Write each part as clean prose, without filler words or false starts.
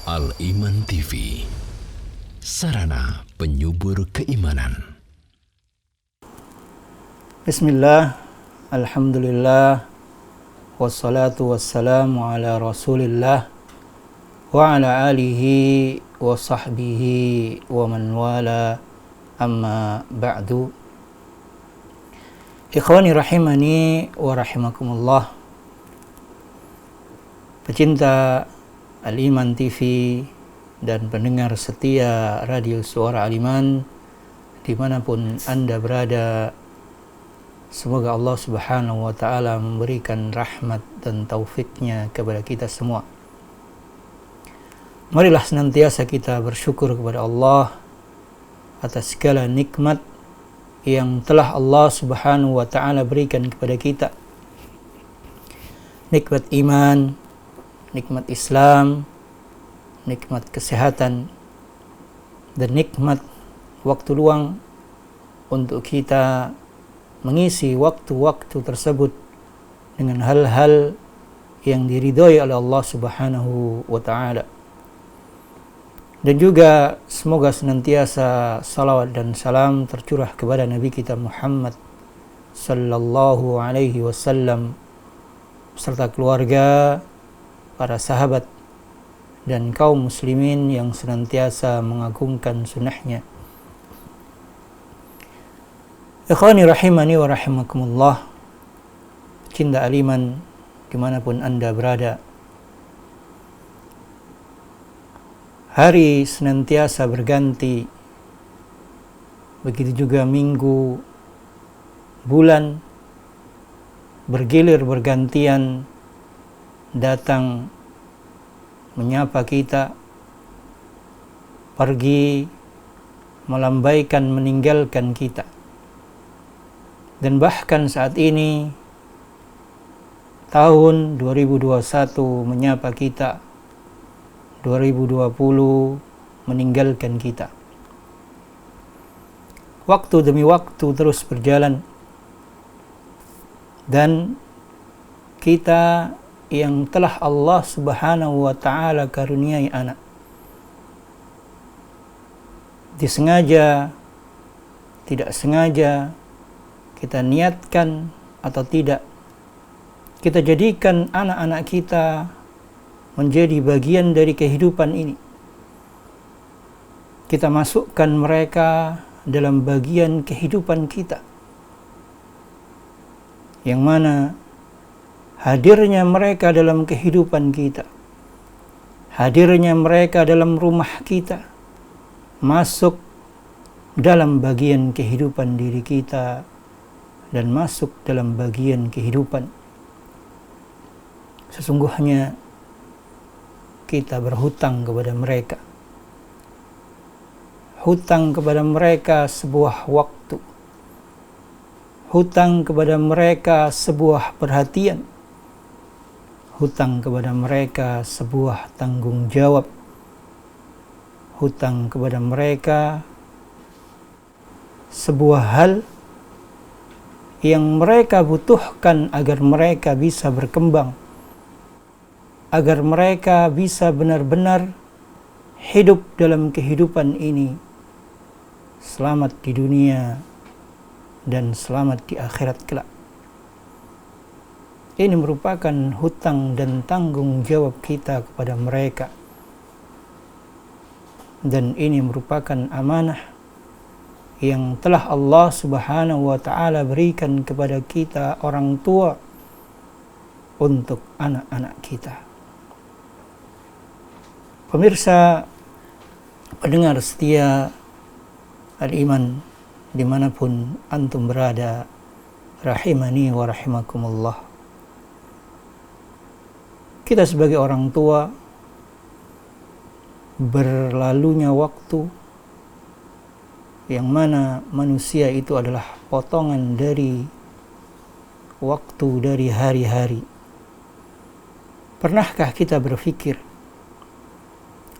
Al-Iman TV, sarana penyubur keimanan. Bismillah, alhamdulillah, wassalatu wassalamu ala rasulillah, wa ala alihi wa sahbihi wa man wala, amma ba'du. Ikhwani rahimani wa rahimakumullah, pecinta Al-Iman TV dan pendengar setia Radio Suara Al-Iman dimanapun Anda berada, semoga Allah Subhanahu wa Ta'ala memberikan rahmat dan taufiknya kepada kita semua. Marilah senantiasa kita bersyukur kepada Allah atas segala nikmat yang telah Allah Subhanahu wa Ta'ala berikan kepada kita. Nikmat iman, nikmat Islam, nikmat kesehatan, dan nikmat waktu luang untuk kita mengisi waktu-waktu tersebut dengan hal-hal yang diridhoi oleh Allah Subhanahu wa Ta'ala. Dan juga semoga senantiasa salawat dan salam tercurah kepada Nabi kita Muhammad sallallahu alaihi wasallam serta keluarga, para sahabat, dan kaum muslimin yang senantiasa mengagungkan sunnahnya. Ikhwani rahimani wa rahimakumullah, cinta Al-Iman dimanapun Anda berada, hari senantiasa berganti, begitu juga minggu, bulan bergilir bergantian datang menyapa kita, pergi melambaikan meninggalkan kita. Dan bahkan saat ini tahun 2021 menyapa kita, 2020 meninggalkan kita. Waktu demi waktu terus berjalan, dan kita yang telah Allah Subhanahu wa Ta'ala karuniai anak, disengaja, tidak sengaja, kita niatkan atau tidak, kita jadikan anak-anak kita menjadi bagian dari kehidupan ini. Kita masukkan mereka dalam bagian kehidupan kita, yang mana hadirnya mereka dalam kehidupan kita, hadirnya mereka dalam rumah kita, masuk dalam bagian kehidupan diri kita dan masuk dalam bagian kehidupan. Sesungguhnya kita berhutang kepada mereka. Hutang kepada mereka sebuah waktu. Hutang kepada mereka sebuah perhatian. Hutang kepada mereka sebuah tanggung jawab. Hutang kepada mereka sebuah hal yang mereka butuhkan agar mereka bisa berkembang, agar mereka bisa benar-benar hidup dalam kehidupan ini, selamat di dunia dan selamat di akhirat kelak. Ini merupakan hutang dan tanggung jawab kita kepada mereka, dan ini merupakan amanah yang telah Allah Subhanahu wa Ta'ala berikan kepada kita orang tua untuk anak-anak kita. Pemirsa, pendengar setia Al-Iman dimanapun antum berada, rahimani wa rahimakumullah. Kita sebagai orang tua, berlalunya waktu yang mana manusia itu adalah potongan dari waktu dari hari-hari. Pernahkah kita berpikir,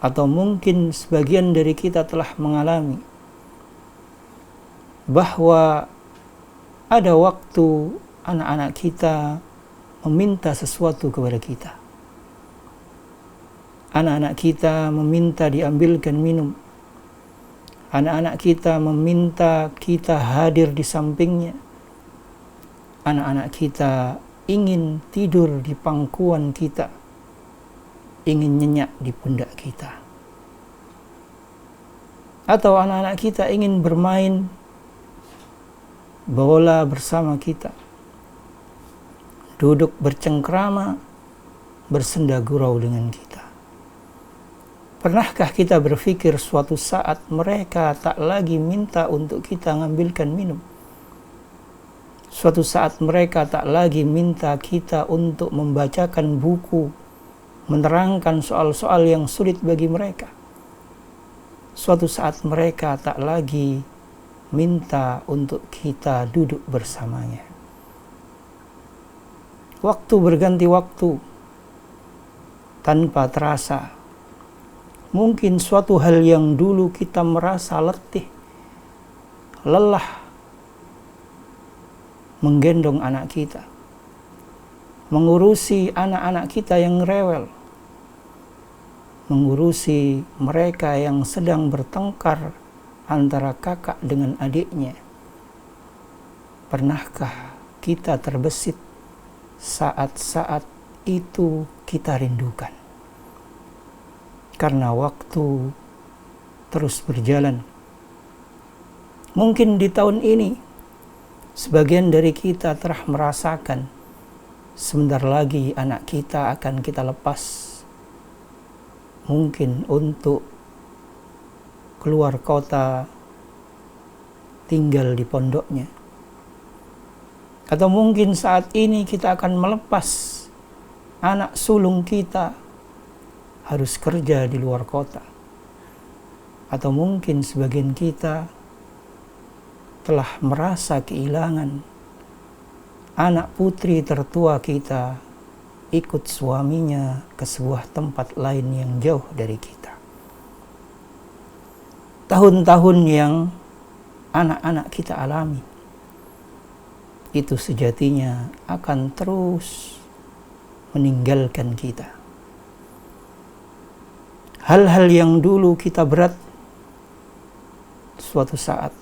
atau mungkin sebagian dari kita telah mengalami, bahwa ada waktu anak-anak kita meminta sesuatu kepada kita. Anak-anak kita meminta diambilkan minum. Anak-anak kita meminta kita hadir di sampingnya. Anak-anak kita ingin tidur di pangkuan kita, ingin nyenyak di pundak kita. Atau anak-anak kita ingin bermain bola bersama kita, duduk bercengkrama, bersenda gurau dengan kita. Pernahkah kita berpikir suatu saat mereka tak lagi minta untuk kita ngambilkan minum? Suatu saat mereka tak lagi minta kita untuk membacakan buku, menerangkan soal-soal yang sulit bagi mereka. Suatu saat mereka tak lagi minta untuk kita duduk bersamanya. Waktu berganti waktu, tanpa terasa. Mungkin suatu hal yang dulu kita merasa letih, lelah, menggendong anak kita, mengurusi anak-anak kita yang rewel, mengurusi mereka yang sedang bertengkar antara kakak dengan adiknya. Pernahkah kita terbesit saat-saat itu kita rindukan? Karena waktu terus berjalan. Mungkin di tahun ini sebagian dari kita telah merasakan sebentar lagi anak kita akan kita lepas, mungkin untuk keluar kota, tinggal di pondoknya. Atau mungkin saat ini kita akan melepas anak sulung kita, harus kerja di luar kota. Atau mungkin sebagian kita telah merasa kehilangan anak putri tertua kita ikut suaminya ke sebuah tempat lain yang jauh dari kita. Tahun-tahun yang anak-anak kita alami itu sejatinya akan terus meninggalkan kita. Hal-hal yang dulu kita berat, suatu saat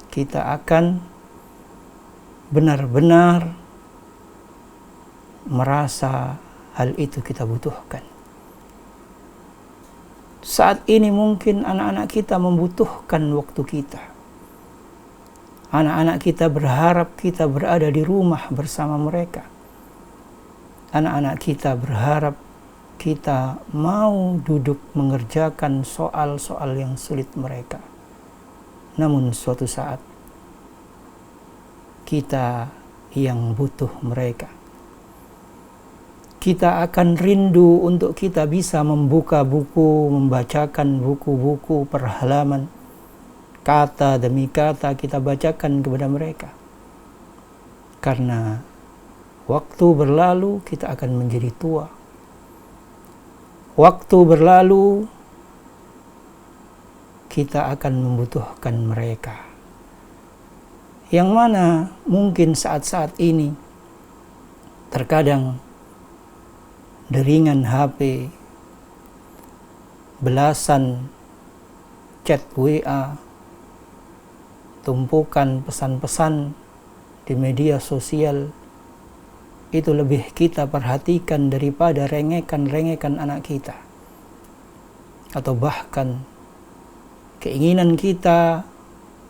kita akan benar-benar merasa hal itu kita butuhkan. Saat ini mungkin anak-anak kita membutuhkan waktu kita. Anak-anak kita berharap kita berada di rumah bersama mereka. Anak-anak kita berharap kita mau duduk mengerjakan soal-soal yang sulit mereka. Namun suatu saat kita yang butuh mereka. Kita akan rindu untuk kita bisa membuka buku, membacakan buku-buku per halaman. Kata demi kata kita bacakan kepada mereka. Karena waktu berlalu kita akan menjadi tua. Waktu berlalu, kita akan membutuhkan mereka. Yang mana mungkin saat-saat ini, terkadang deringan HP, belasan chat WA, tumpukan pesan-pesan di media sosial, itu lebih kita perhatikan daripada rengekan-rengekan anak kita. Atau bahkan keinginan kita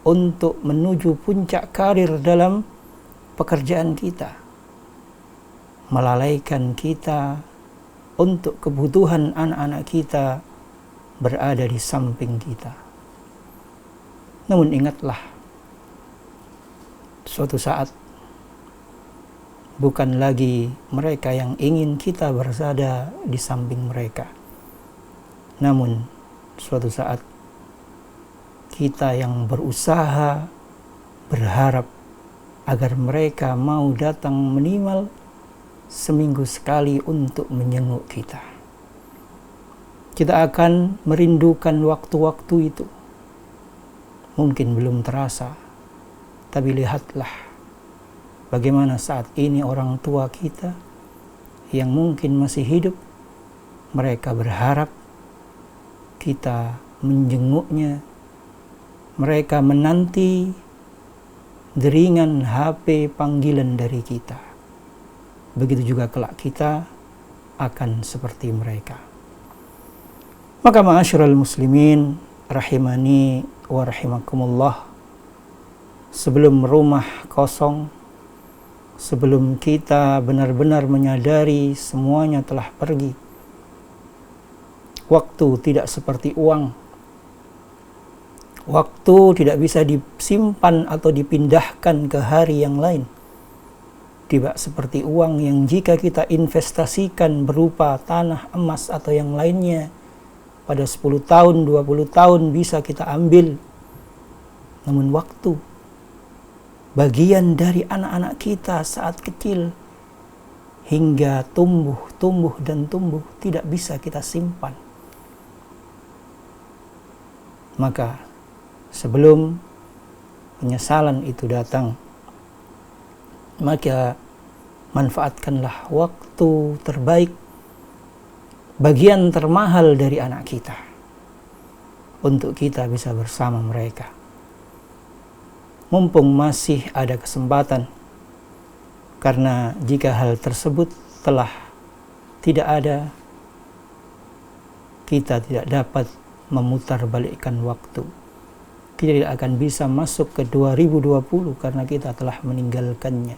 untuk menuju puncak karir dalam pekerjaan kita, melalaikan kita untuk kebutuhan anak-anak kita berada di samping kita. Namun ingatlah, suatu saat bukan lagi mereka yang ingin kita berada di samping mereka. Namun suatu saat kita yang berusaha berharap agar mereka mau datang minimal seminggu sekali untuk menjenguk kita. Kita akan merindukan waktu-waktu itu. Mungkin belum terasa, tapi lihatlah bagaimana saat ini orang tua kita yang mungkin masih hidup Mereka berharap kita menjenguknya. Mereka menanti deringan HP panggilan dari kita. Begitu juga kelak kita akan seperti mereka. Maka ma'asyiral muslimin rahimani wa rahimakumullah, sebelum rumah kosong, sebelum kita benar-benar menyadari semuanya telah pergi, waktu tidak seperti uang. Waktu tidak bisa disimpan atau dipindahkan ke hari yang lain. Tidak seperti uang yang jika kita investasikan berupa tanah, emas atau yang lainnya, pada 10 tahun, 20 tahun bisa kita ambil. Namun waktu, bagian dari anak-anak kita saat kecil, hingga tumbuh, tidak bisa kita simpan. Maka sebelum penyesalan itu datang, maka manfaatkanlah waktu terbaik, bagian termahal dari anak kita, untuk kita bisa bersama mereka. Mumpung masih ada kesempatan, karena jika hal tersebut telah tidak ada, kita tidak dapat memutarbalikkan waktu. Kita tidak akan bisa masuk ke 2020 karena kita telah meninggalkannya.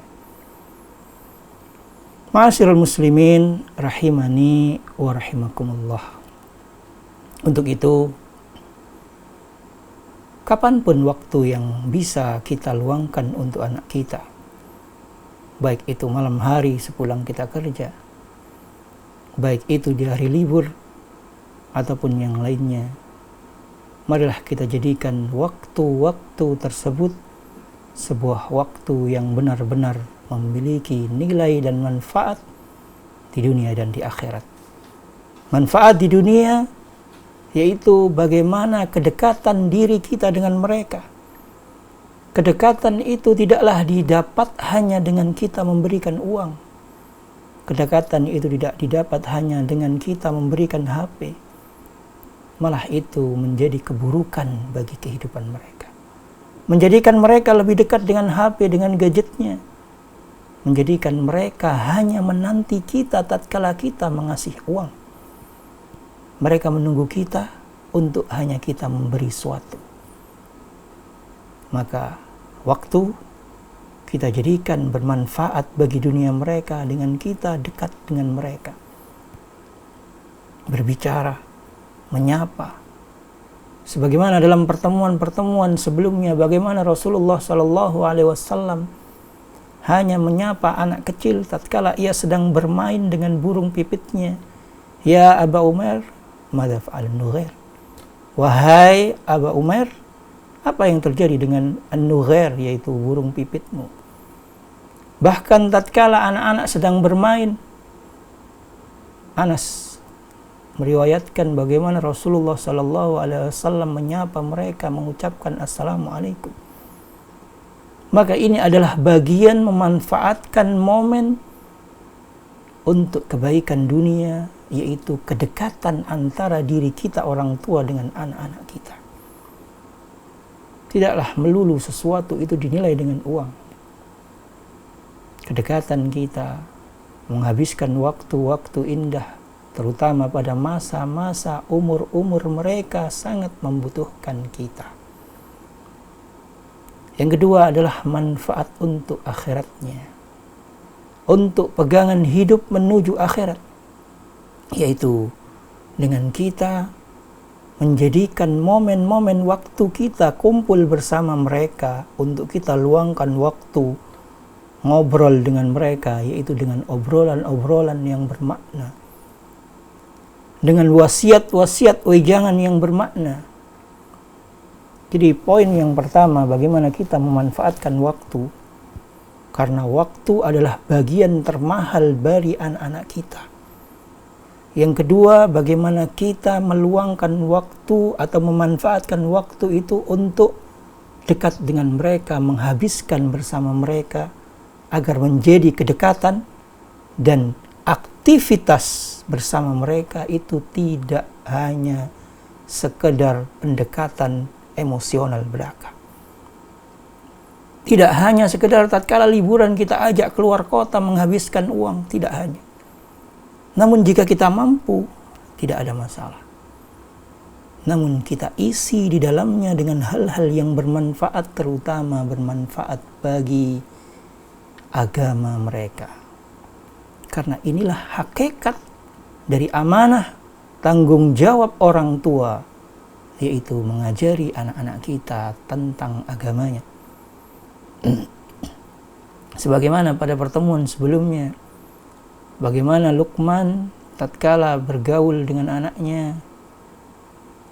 Ma'asyiral muslimin rahimani wa rahimakumullah. Untuk itu, kapanpun waktu yang bisa kita luangkan untuk anak kita, baik itu malam hari sepulang kita kerja, baik itu di hari libur ataupun yang lainnya, marilah kita jadikan waktu-waktu tersebut sebuah waktu yang benar-benar memiliki nilai dan manfaat di dunia dan di akhirat. Manfaat di dunia yaitu bagaimana kedekatan diri kita dengan mereka. Kedekatan itu tidaklah didapat hanya dengan kita memberikan uang. Kedekatan itu tidak didapat hanya dengan kita memberikan HP. Malah itu menjadi keburukan bagi kehidupan mereka. Menjadikan mereka lebih dekat dengan HP, dengan gadgetnya. Menjadikan mereka hanya menanti kita tatkala kita mengasih uang. Mereka menunggu kita untuk hanya kita memberi suatu. Maka waktu kita jadikan bermanfaat bagi dunia mereka dengan kita dekat dengan mereka. Berbicara, menyapa. Sebagaimana dalam pertemuan-pertemuan sebelumnya, bagaimana Rasulullah SAW hanya menyapa anak kecil tatkala ia sedang bermain dengan burung pipitnya. Ya Aba Umair, madza fa'al Nughair? Wahai Aba Umair, apa yang terjadi dengan an-Nughair, yaitu burung pipitmu? Bahkan tatkala anak-anak sedang bermain, Anas meriwayatkan bagaimana Rasulullah SAW menyapa mereka, mengucapkan Assalamualaikum. Maka ini adalah bagian memanfaatkan momen untuk kebaikan dunia, yaitu kedekatan antara diri kita orang tua dengan anak-anak kita. Tidaklah melulu sesuatu itu dinilai dengan uang. Kedekatan kita, menghabiskan waktu-waktu indah, terutama pada masa-masa umur-umur mereka sangat membutuhkan kita. Yang kedua adalah manfaat untuk akhiratnya, untuk pegangan hidup menuju akhirat, yaitu dengan kita menjadikan momen-momen waktu kita kumpul bersama mereka, untuk kita luangkan waktu ngobrol dengan mereka, yaitu dengan obrolan-obrolan yang bermakna, dengan wasiat-wasiat wejangan yang bermakna. Jadi poin yang pertama, bagaimana kita memanfaatkan waktu, karena waktu adalah bagian termahal dari anak-anak kita. Yang kedua, bagaimana kita meluangkan waktu atau memanfaatkan waktu itu untuk dekat dengan mereka, menghabiskan bersama mereka, agar menjadi kedekatan dan aktivitas bersama mereka itu tidak hanya sekedar pendekatan emosional belaka. Tidak hanya sekedar tatkala liburan kita ajak keluar kota menghabiskan uang, tidak hanya. Namun jika kita mampu, tidak ada masalah. Namun kita isi di dalamnya dengan hal-hal yang bermanfaat, terutama bermanfaat bagi agama mereka. Karena inilah hakikat dari amanah tanggung jawab orang tua, yaitu mengajari anak-anak kita tentang agamanya. Sebagaimana pada pertemuan sebelumnya, bagaimana Luqman tatkala bergaul dengan anaknya,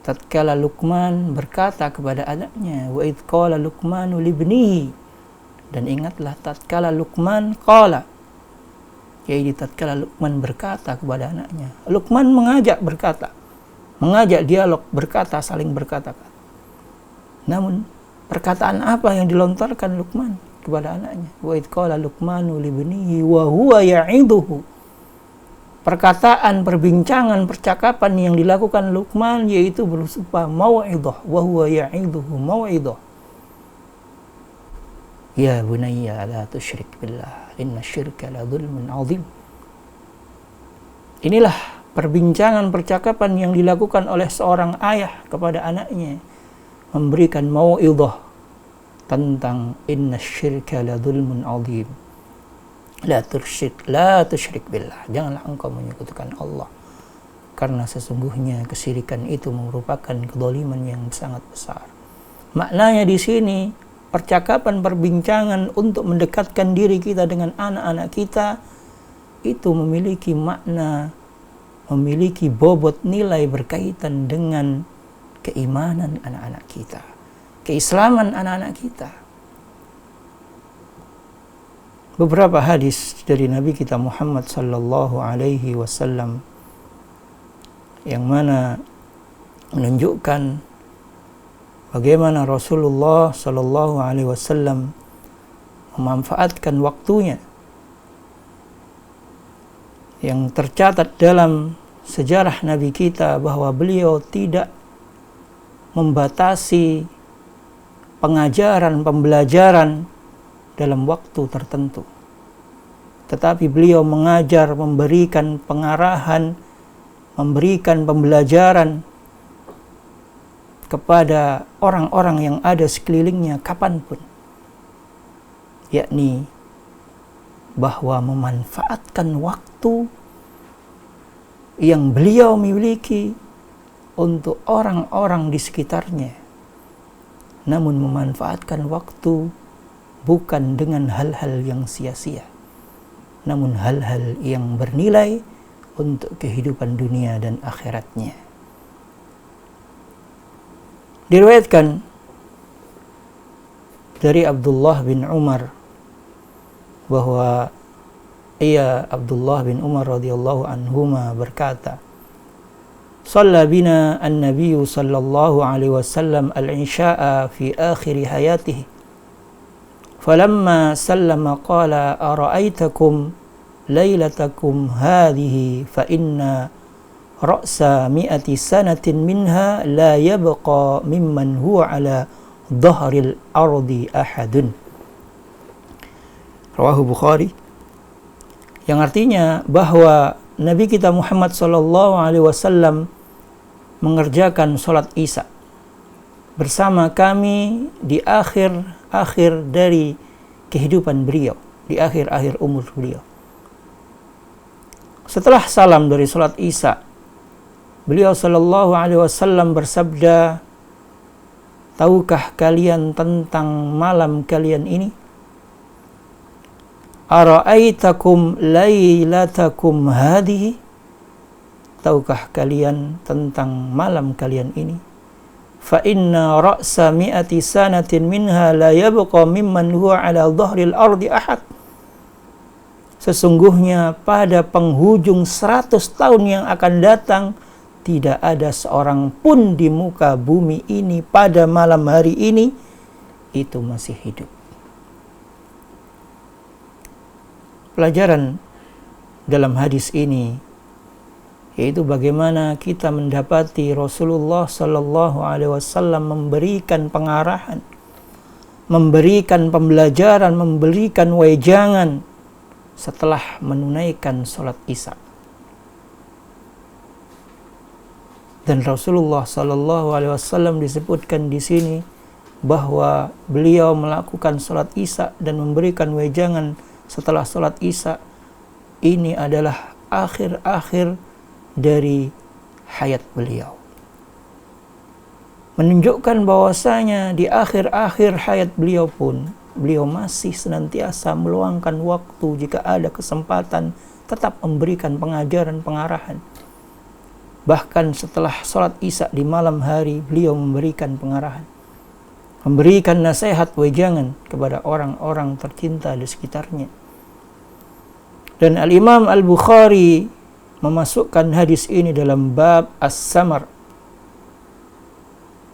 tatkala Luqman berkata kepada anaknya, wa idh qala Luqmanu libnihi, dan ingatlah tatkala Luqman qala, yaitu tatkala Luqman berkata kepada anaknya. Luqman mengajak berkata, mengajak dialog, berkata, saling berkata-kata. Namun perkataan apa yang dilontarkan Luqman kepada anaknya? Wa idh qala Luqmanu libnihi wa huwa ya'iduhu. Perkataan, perbincangan, percakapan yang dilakukan Luqman yaitu berupa mau'idah, wa huwa ya'iduhu mau'idah. Ya bunayya la tusyrik billah, inna syirka la dzulmun 'adzim. Inilah perbincangan, percakapan yang dilakukan oleh seorang ayah kepada anaknya, memberikan mau'idah tentang inna syirka la dzulmun 'adzim. La tusyrik billah, janganlah engkau menyekutukan Allah, karena sesungguhnya kesyirikan itu merupakan kezaliman yang sangat besar. Maknanya di sini percakapan, perbincangan untuk mendekatkan diri kita dengan anak-anak kita itu memiliki makna, memiliki bobot nilai berkaitan dengan keimanan anak-anak kita, keislaman anak-anak kita. Beberapa hadis dari Nabi kita Muhammad sallallahu alaihi wasallam yang mana menunjukkan bagaimana Rasulullah sallallahu alaihi wasallam memanfaatkan waktunya, yang tercatat dalam sejarah Nabi kita bahwa beliau tidak membatasi pengajaran, pembelajaran dalam waktu tertentu, tetapi beliau mengajar, memberikan pengarahan, memberikan pembelajaran kepada orang-orang yang ada sekelilingnya kapanpun, yakni bahwa memanfaatkan waktu yang beliau miliki untuk orang-orang di sekitarnya, namun memanfaatkan waktu bukan dengan hal-hal yang sia-sia, namun hal-hal yang bernilai untuk kehidupan dunia dan akhiratnya. Diriwayatkan dari Abdullah bin Umar bahwa Abdullah bin Umar radhiyallahu anhuma berkata, "Shalla bina an-nabiy sallallahu alaihi wasallam al-isya'a fi akhir hayatihi. فلما سلم قال أرأيتكم ليلتكم هذه فإن رأس 100 سنة منها لا يبقى ممن هو على ظهر الأرض أحد." Rawahu Bukhari, yang artinya bahwa Nabi kita Muhammad sallallahu alaihi wasallam mengerjakan salat Isya bersama kami di akhir dari kehidupan beliau, di akhir umur beliau. Setelah salam dari salat Isya, beliau sallallahu alaihi wasallam bersabda, "Tahukah kalian tentang malam kalian ini? Ara'aitakum lailatakum hadhihi?" Tahukah kalian tentang malam kalian ini? Fa inna ra'sa 100 sanatin minha la yabqa mimman huwa ala dhahril ardi ahad. Sesungguhnya pada penghujung 100 tahun yang akan datang tidak ada seorang pun di muka bumi ini pada malam hari ini itu masih hidup. Pelajaran dalam hadis ini yaitu bagaimana kita mendapati Rasulullah Sallallahu Alaihi Wasallam memberikan pengarahan, memberikan pembelajaran, memberikan wejangan setelah menunaikan sholat Isya. Dan Rasulullah Sallallahu Alaihi Wasallam disebutkan di sini bahwa beliau melakukan sholat Isya dan memberikan wejangan setelah sholat Isya. Ini adalah akhir-akhir dari hayat beliau, menunjukkan bahwasanya di akhir-akhir hayat beliau pun beliau masih senantiasa meluangkan waktu jika ada kesempatan tetap memberikan pengajaran, pengarahan. Bahkan setelah sholat Isya di malam hari, beliau memberikan pengarahan, memberikan nasihat wejangan kepada orang-orang tercinta di sekitarnya. Dan Al-Imam Al-Bukhari memasukkan hadis ini dalam bab As-Samar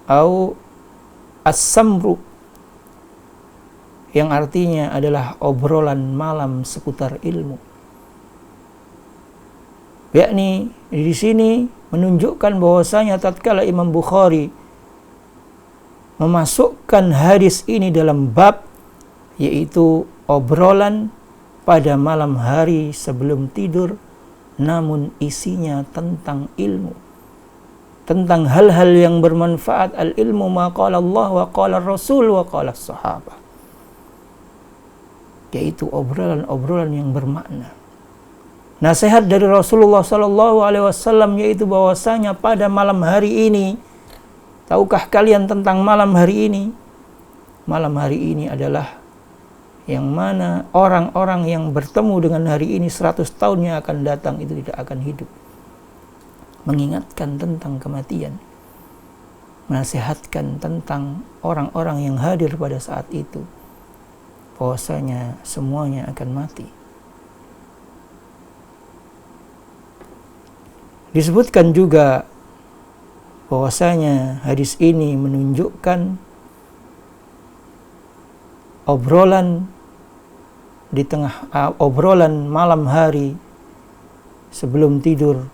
atau As-Samru, yang artinya adalah obrolan malam seputar ilmu. Yakni di sini menunjukkan bahwasanya tatkala Imam Bukhari memasukkan hadis ini dalam bab, yaitu obrolan pada malam hari sebelum tidur, namun isinya tentang ilmu, tentang hal-hal yang bermanfaat. Al-ilmu ma qala Allah wa qala Rasul wa qala sahabah, yaitu obrolan-obrolan yang bermakna. Nasihat dari Rasulullah Sallallahu Alaihi Wasallam yaitu bahwasanya pada malam hari ini, tahukah kalian tentang malam hari ini? Malam hari ini adalah yang mana orang-orang yang bertemu dengan hari ini 100 tahun yang akan datang itu tidak akan hidup. Mengingatkan tentang kematian, menasihatkan tentang orang-orang yang hadir pada saat itu, bahwasanya semuanya akan mati. Disebutkan juga bahwasanya hadis ini menunjukkan obrolan di tengah obrolan malam hari sebelum tidur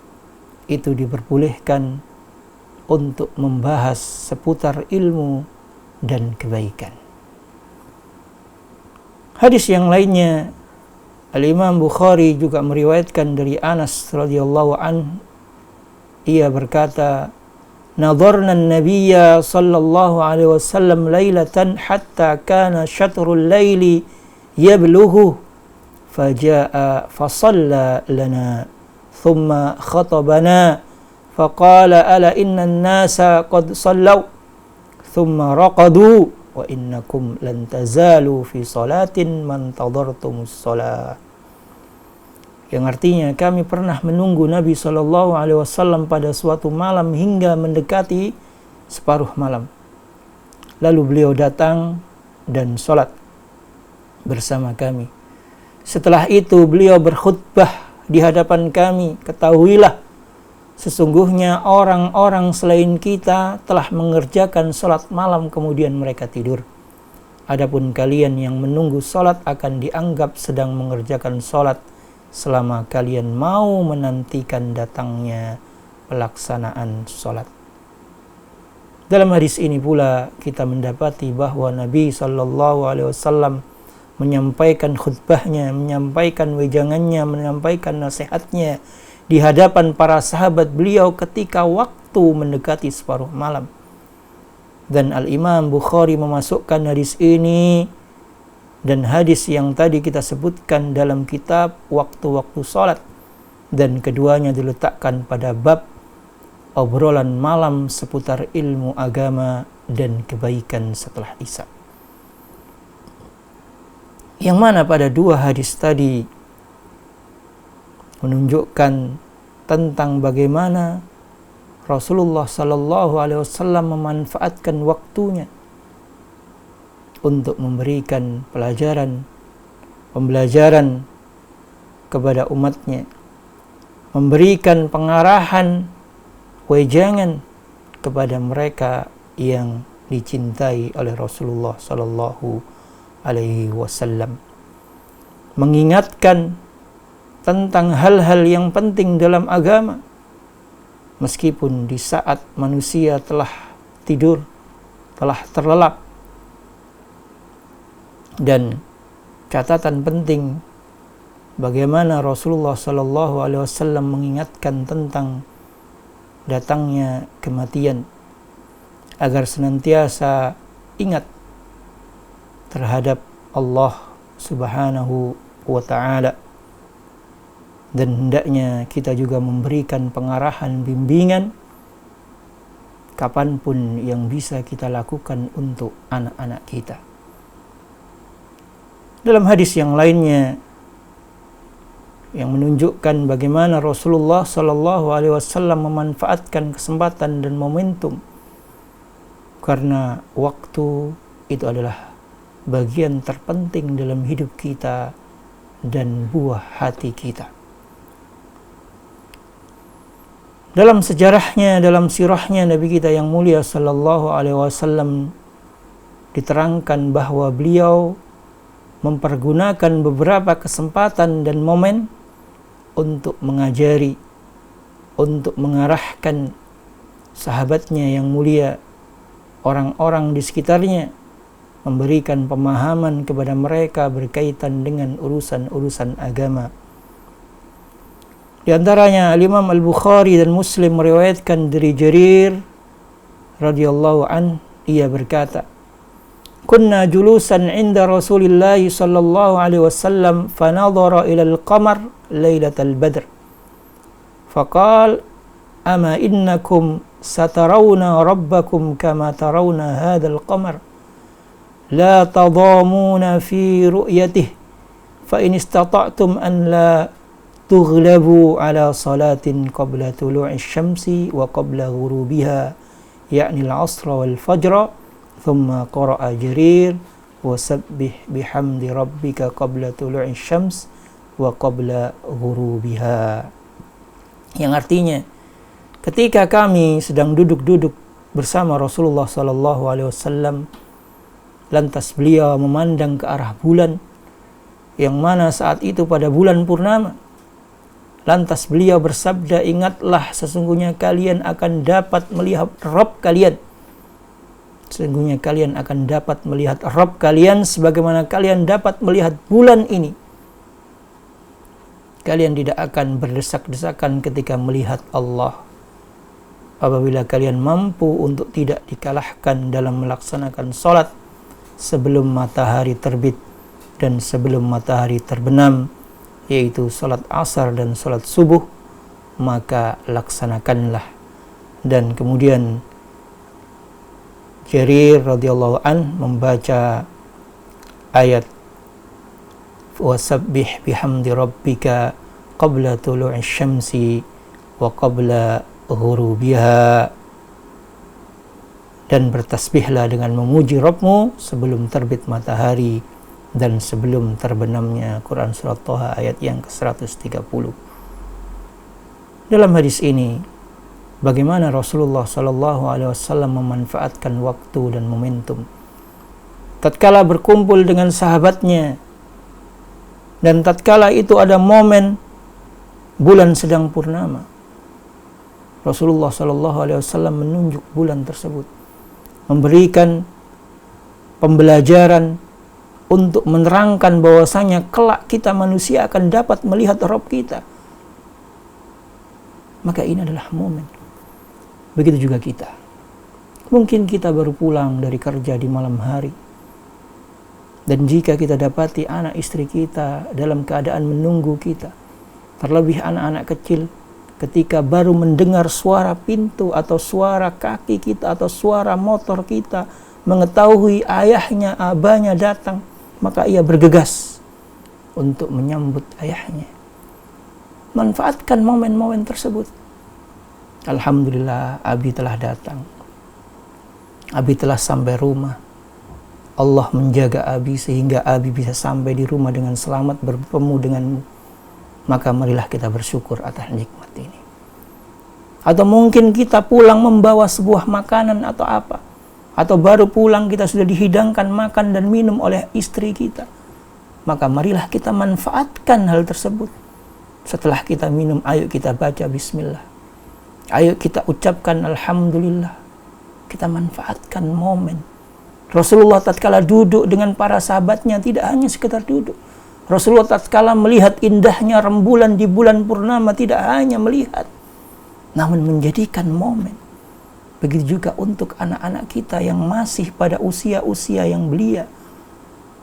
itu diperbolehkan untuk membahas seputar ilmu dan kebaikan. Hadis yang lainnya, Al-Imam Bukhari juga meriwayatkan dari Anas radhiyallahu anhu, ia berkata, "Nadharna an-nabiyya sallallahu alaihi wasallam lailatan hatta kana syatrul laili yablughu faja'a fasalla lana thumma khatabana faqala ala inna an-nasa qad sallaw thumma raqadu wa innakum lan tazalu fi salatin man tadartumus salah." Yang artinya kami pernah menunggu Nabi SAW pada suatu malam hingga mendekati separuh malam. Lalu beliau datang dan sholat bersama kami. Setelah itu beliau berkhutbah di hadapan kami. Ketahuilah, sesungguhnya orang-orang selain kita telah mengerjakan sholat malam kemudian mereka tidur. Adapun kalian yang menunggu sholat akan dianggap sedang mengerjakan sholat selama kalian mau menantikan datangnya pelaksanaan sholat. Dalam hadis ini pula kita mendapati bahwa Nabi SAW menyampaikan khutbahnya, menyampaikan wejangannya, menyampaikan nasihatnya di hadapan para sahabat beliau ketika waktu mendekati separuh malam. Dan Al-Imam Bukhari memasukkan hadis ini dan hadis yang tadi kita sebutkan dalam kitab waktu-waktu sholat, dan keduanya diletakkan pada bab obrolan malam seputar ilmu agama dan kebaikan setelah Isya. Yang mana pada dua hadis tadi menunjukkan tentang bagaimana Rasulullah Sallallahu Alaihi Wasallam memanfaatkan waktunya untuk memberikan pembelajaran kepada umatnya, memberikan pengarahan, wejangan kepada mereka yang dicintai oleh Rasulullah Sallallahu Alaihi Wasallam, mengingatkan tentang hal-hal yang penting dalam agama, meskipun di saat manusia telah tidur, telah terlelap. Dan catatan penting bagaimana Rasulullah Shallallahu Alaihi Wasallam mengingatkan tentang datangnya kematian, agar senantiasa ingat terhadap Allah Subhanahu wa Ta'ala, dan hendaknya kita juga memberikan pengarahan, bimbingan kapanpun yang bisa kita lakukan untuk anak-anak kita. Dalam hadis yang lainnya yang menunjukkan bagaimana Rasulullah Shallallahu Alaihi Wasallam memanfaatkan kesempatan dan momentum, karena waktu itu adalah bagian terpenting dalam hidup kita dan buah hati kita. Dalam sejarahnya, dalam sirahnya Nabi kita yang mulia Sallallahu Alaihi Wasallam diterangkan bahwa beliau mempergunakan beberapa kesempatan dan momen untuk mengajari, untuk mengarahkan sahabatnya yang mulia, orang-orang di sekitarnya, memberikan pemahaman kepada mereka berkaitan dengan urusan-urusan agama. Di antaranya Imam Al-Bukhari dan Muslim meriwayatkan dari Jarir radhiyallahu an, ia berkata, "Kunna julusan 'inda Rasulillah sallallahu alaihi wasallam fa nadhara ila al-qamar lailatal badr. Faqala, ama innakum satarawna rabbakum kama tarawna hadzal qamar. La tadamuna fi ru'yatihi fa in istata'tum an la tughlabu ala salatin qabla tulu'i syamsi wa qabla ghurubiha, yakni al-'asra wal fajra, thumma qara'a Jarir wa sabbih bihamdi rabbika qabla tulu'i syams wa qabla ghurubiha." Yang artinya, ketika kami sedang duduk-duduk bersama Rasulullah sallallahu alaihi wasallam, lantas beliau memandang ke arah bulan, yang mana saat itu pada bulan purnama. Lantas beliau bersabda, "Ingatlah, sesungguhnya kalian akan dapat melihat Rabb kalian. Sesungguhnya kalian akan dapat melihat Rabb kalian sebagaimana kalian dapat melihat bulan ini. Kalian tidak akan berdesak-desakan ketika melihat Allah. Apabila kalian mampu untuk tidak dikalahkan dalam melaksanakan sholat sebelum matahari terbit dan sebelum matahari terbenam, yaitu sholat asar dan sholat subuh, maka laksanakanlah." Dan kemudian Jarir radhiyallahu an membaca ayat "Wasabbih bihamdi rabbika qabla tulu'i syamsi wa qabla ghurubiha", dan bertasbihlah dengan memuji Rabbmu sebelum terbit matahari dan sebelum terbenamnya. Quran Surat Thaha ayat yang ke-130. Dalam hadis ini, bagaimana Rasulullah Sallallahu Alaihi Wasallam memanfaatkan waktu dan momentum. Tatkala berkumpul dengan sahabatnya, dan tatkala itu ada momen bulan sedang purnama, Rasulullah Sallallahu Alaihi Wasallam menunjuk bulan tersebut, memberikan pembelajaran untuk menerangkan bahwasanya kelak kita manusia akan dapat melihat Rabb kita. Maka ini adalah momen. Begitu juga kita. Mungkin kita baru pulang dari kerja di malam hari, dan jika kita dapati anak istri kita dalam keadaan menunggu kita, terlebih anak-anak kecil, ketika baru mendengar suara pintu atau suara kaki kita atau suara motor kita, mengetahui ayahnya, abahnya datang, maka ia bergegas untuk menyambut ayahnya. Manfaatkan momen-momen tersebut. Alhamdulillah, Abi telah datang. Abi telah sampai rumah. Allah menjaga Abi sehingga Abi bisa sampai di rumah dengan selamat, bertemu denganmu. Maka marilah kita bersyukur atas nikmat ini. Atau mungkin kita pulang membawa sebuah makanan atau apa, atau baru pulang kita sudah dihidangkan makan dan minum oleh istri kita. Maka marilah kita manfaatkan hal tersebut. Setelah kita minum, ayo kita baca bismillah. Ayo kita ucapkan alhamdulillah. Kita manfaatkan momen. Rasulullah tatkala duduk dengan para sahabatnya tidak hanya sekedar duduk. Rasulullah tatkala melihat indahnya rembulan di bulan purnama tidak hanya melihat, namun menjadikan momen. Begitu juga untuk anak-anak kita yang masih pada usia-usia yang belia,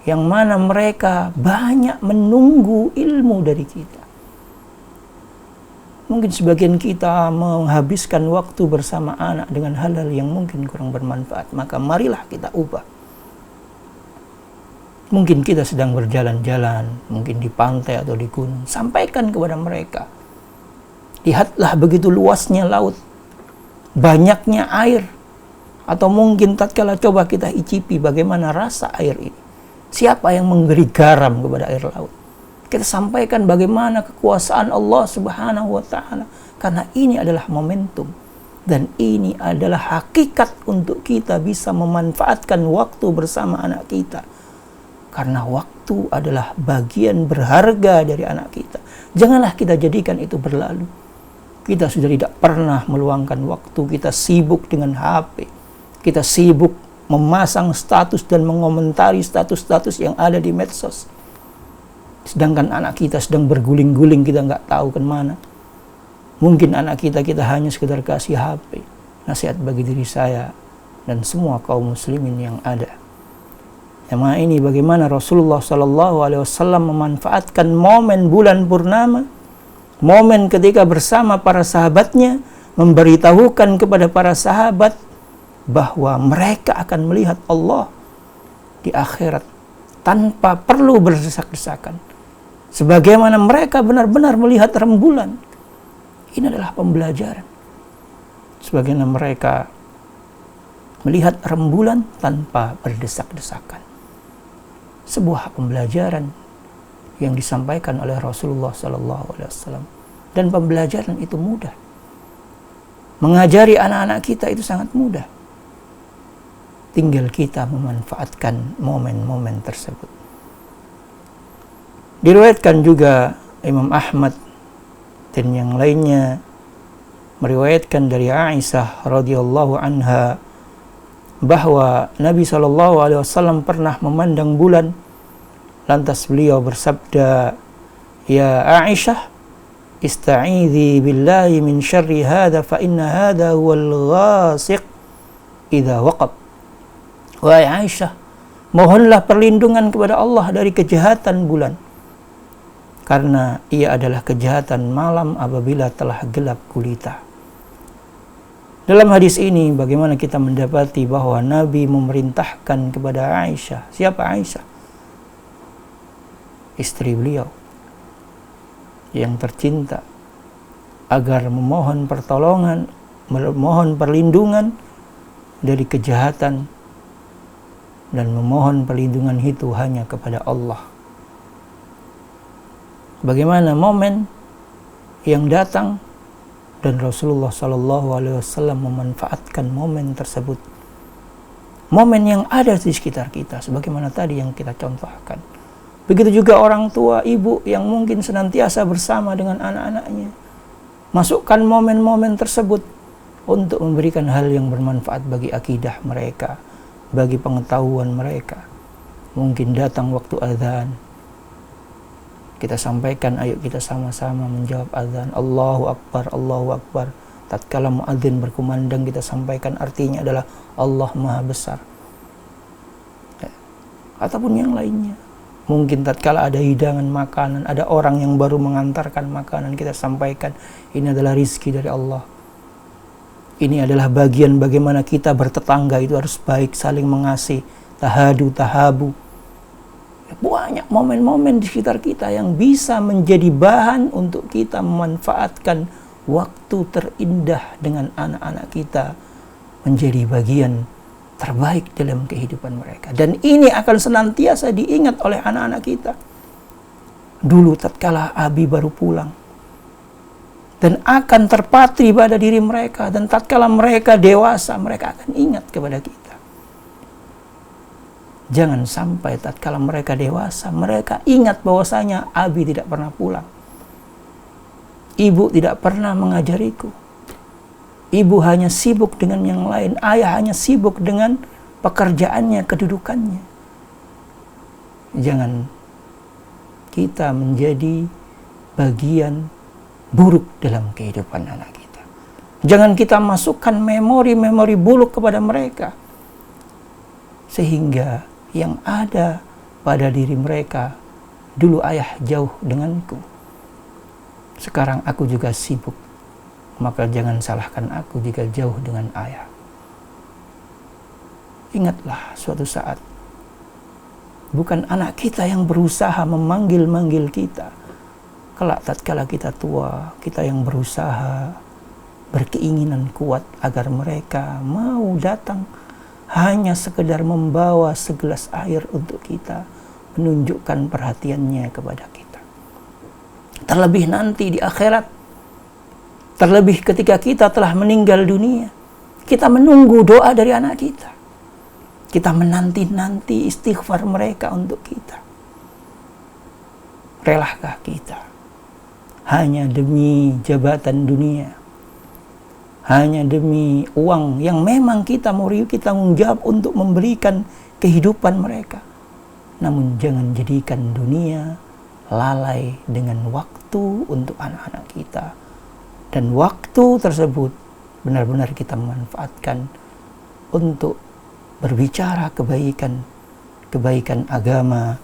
yang mana mereka banyak menunggu ilmu dari kita. Mungkin sebagian kita menghabiskan waktu bersama anak dengan hal-hal yang mungkin kurang bermanfaat, maka marilah kita ubah. Mungkin kita sedang berjalan-jalan, mungkin di pantai atau di gunung, sampaikan kepada mereka. Lihatlah begitu luasnya laut, banyaknya air, atau mungkin tatkala coba kita icipi bagaimana rasa air ini. Siapa yang memberi garam kepada air laut? Kita sampaikan bagaimana kekuasaan Allah Subhanahu wa Ta'ala, karena ini adalah momentum dan ini adalah hakikat untuk kita bisa memanfaatkan waktu bersama anak kita, karena waktu adalah bagian berharga dari anak kita. Janganlah kita jadikan itu berlalu. Kita sudah tidak pernah meluangkan waktu, kita sibuk dengan HP, kita sibuk memasang status dan mengomentari status-status yang ada di medsos. Sedangkan anak kita sedang berguling-guling, kita nggak tahu kemana. Mungkin anak kita hanya sekedar kasih HP. Nasihat bagi diri saya dan semua kaum muslimin yang ada. Yang mana ini bagaimana Rasulullah SAW memanfaatkan momen bulan purnama, momen ketika bersama para sahabatnya, memberitahukan kepada para sahabat bahwa mereka akan melihat Allah di akhirat tanpa perlu berdesak-desakan. Sebagaimana mereka benar-benar melihat rembulan. Ini adalah pembelajaran. Sebagaimana mereka melihat rembulan tanpa berdesak-desakan. Sebuah pembelajaran yang disampaikan oleh Rasulullah SAW. Dan pembelajaran itu mudah. Mengajari anak-anak kita itu sangat mudah. Tinggal kita memanfaatkan momen-momen tersebut. Diriwayatkan juga Imam Ahmad dan yang lainnya meriwayatkan dari Aisyah radhiyallahu anha bahwa Nabi SAW pernah memandang bulan, lantas beliau bersabda, "Ya Aisyah, ista'idhi billahi min syarri hadha fa inna hadha huwal ghasiq idza waqab." Wahai Aisyah, mohonlah perlindungan kepada Allah dari kejahatan bulan, karena ia adalah kejahatan malam apabila telah gelap gulita. Dalam hadis ini bagaimana kita mendapati bahwa Nabi memerintahkan kepada Aisyah. Siapa Aisyah? Istri beliau yang tercinta, agar memohon pertolongan, memohon perlindungan dari kejahatan, dan memohon perlindungan itu hanya kepada Allah. Bagaimana momen yang datang dan Rasulullah SAW memanfaatkan momen tersebut, momen yang ada di sekitar kita, sebagaimana tadi yang kita contohkan. Begitu juga orang tua, ibu yang mungkin senantiasa bersama dengan anak-anaknya, masukkan momen-momen tersebut untuk memberikan hal yang bermanfaat bagi akidah mereka, bagi pengetahuan mereka. Mungkin datang waktu azan, kita sampaikan, ayo kita sama-sama menjawab azan, Allahu Akbar, Allahu Akbar. Tatkala muadzin berkumandang, kita sampaikan artinya adalah Allah Maha Besar. Ataupun yang lainnya. Mungkin tatkala ada hidangan makanan, ada orang yang baru mengantarkan makanan, kita sampaikan ini adalah rizki dari Allah. Ini adalah bagian bagaimana kita bertetangga itu harus baik, saling mengasihi, tahadu, tahabu. Banyak momen-momen di sekitar kita yang bisa menjadi bahan untuk kita memanfaatkan waktu terindah dengan anak-anak kita menjadi bagian terbaik dalam kehidupan mereka. Dan ini akan senantiasa diingat oleh anak-anak kita. Dulu tatkala Abi baru pulang, dan akan terpatri pada diri mereka, dan tatkala mereka dewasa, mereka akan ingat kepada kita. Jangan sampai tatkala mereka dewasa, mereka ingat bahwasanya Abi tidak pernah pulang, ibu tidak pernah mengajariku, Ibu hanya sibuk dengan yang lain, ayah hanya sibuk dengan pekerjaannya, kedudukannya. Jangan kita menjadi bagian buruk dalam kehidupan anak kita. Jangan kita masukkan memori-memori buruk kepada mereka, sehingga yang ada pada diri mereka, dulu ayah jauh denganku, sekarang aku juga sibuk, maka jangan salahkan aku jika jauh dengan ayah. Ingatlah suatu saat, bukan anak kita yang berusaha memanggil-manggil kita. Kelak tatkala kita tua, kita yang berusaha, berkeinginan kuat agar mereka mau datang hanya sekedar membawa segelas air untuk kita, menunjukkan perhatiannya kepada kita. Terlebih nanti di akhirat, terlebih ketika kita telah meninggal dunia, kita menunggu doa dari anak kita. Kita menanti-nanti istighfar mereka untuk kita. Relakah kita hanya demi jabatan dunia, hanya demi uang yang memang kita mau kita tanggung jawab untuk memberikan kehidupan mereka? Namun jangan jadikan dunia lalai dengan waktu untuk anak-anak kita. Dan waktu tersebut benar-benar kita manfaatkan untuk berbicara kebaikan agama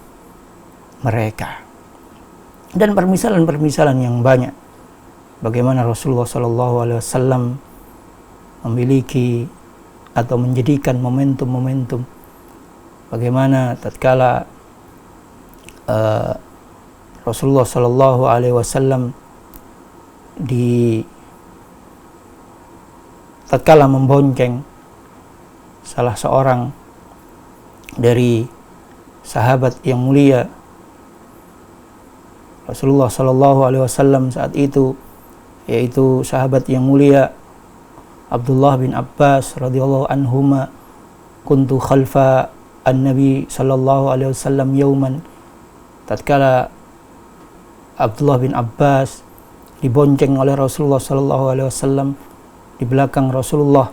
mereka. Dan permisalan-permisalan yang banyak, bagaimana Rasulullah SAW memiliki atau menjadikan momentum-momentum, bagaimana tatkala Rasulullah SAW tatkala membonceng salah seorang dari sahabat yang mulia, Rasulullah SAW saat itu, yaitu sahabat yang mulia Abdullah bin Abbas radhiyallahu anhuma, kuntu khalfa an-nabi sallallahu alaihi wasallam yauman. Tatkala Abdullah bin Abbas dibonceng oleh Rasulullah sallallahu alaihi wasallam di belakang Rasulullah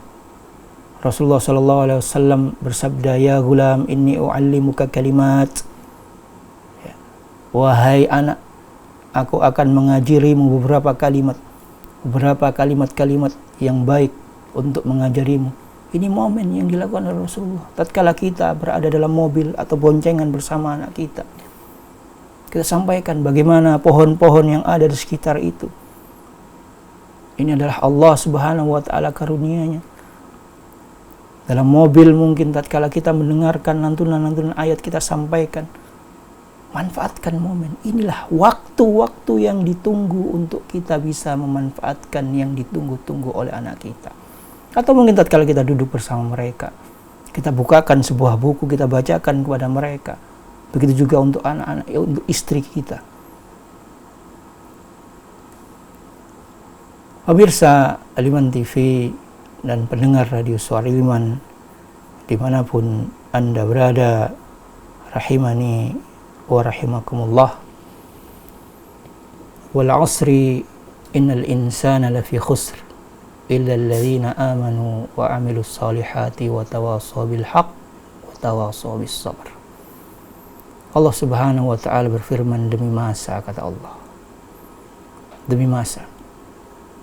sallallahu alaihi wasallam bersabda, "Ya gulam, inni u'allimuka kalimat." Wahai anak, aku akan mengajarimu beberapa kalimat yang baik untuk mengajarimu. Ini momen yang dilakukan oleh Rasulullah. Tatkala kita berada dalam mobil atau boncengan bersama anak kita, kita sampaikan bagaimana pohon-pohon yang ada di sekitar itu. Ini adalah Allah Subhanahu wa taala karunia-Nya. Dalam mobil mungkin tatkala kita mendengarkan lantunan-lantunan ayat, kita sampaikan. Manfaatkan momen. Inilah waktu-waktu yang ditunggu untuk kita bisa memanfaatkan yang ditunggu-tunggu oleh anak kita. Atau mungkin tatkala kita duduk bersama mereka, kita bukakan sebuah buku, kita bacakan kepada mereka. Begitu juga untuk anak-anak, untuk istri kita. Pemirsa Al-Iman TV dan pendengar Radio Suara Al-Iman dimanapun Anda berada, rahimani wa rahimakumullah. Wal 'asri innal insana lafi khusr illa alladhina amanu wa 'amilus solihati wa tawasaw bil haqq wa tawasaw bis sabr. Allah Subhanahu wa taala berfirman, demi masa, kata Allah, demi masa,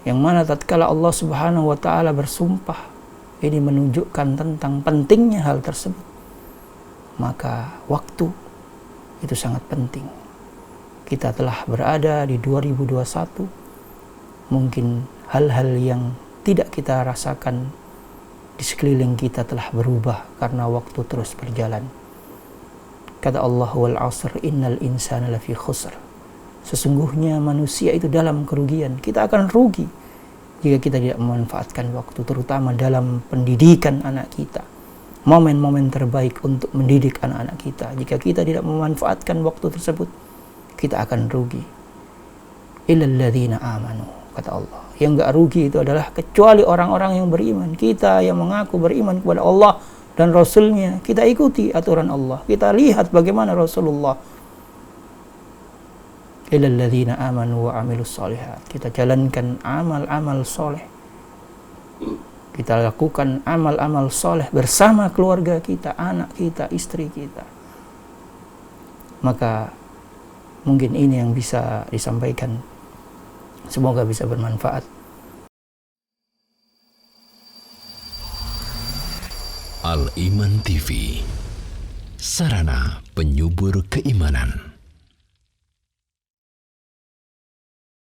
yang mana tatkala Allah Subhanahu wa taala bersumpah, ini menunjukkan tentang pentingnya hal tersebut. Maka waktu itu sangat penting. Kita telah berada di 2021, mungkin hal-hal yang tidak kita rasakan di sekeliling kita telah berubah karena waktu terus berjalan. Kata Allah, wal 'asr innal insana lafi khusr. Sesungguhnya manusia itu dalam kerugian. Kita akan rugi jika kita tidak memanfaatkan waktu, terutama dalam pendidikan anak kita. Momen-momen terbaik untuk mendidik anak-anak kita. Jika kita tidak memanfaatkan waktu tersebut, kita akan rugi. Illal ladzina amanu, kata Allah. Yang enggak rugi itu adalah kecuali orang-orang yang beriman. Kita yang mengaku beriman kepada Allah dan Rasul-Nya, kita ikuti aturan Allah. Kita lihat bagaimana Rasulullah. Illal ladzina amanu wa 'amilus solihat. Kita jalankan amal-amal soleh. kita lakukan amal-amal soleh bersama keluarga kita, anak kita, istri kita, maka mungkin ini yang bisa disampaikan. Semoga bisa bermanfaat. Al-Iman TV, sarana penyubur keimanan.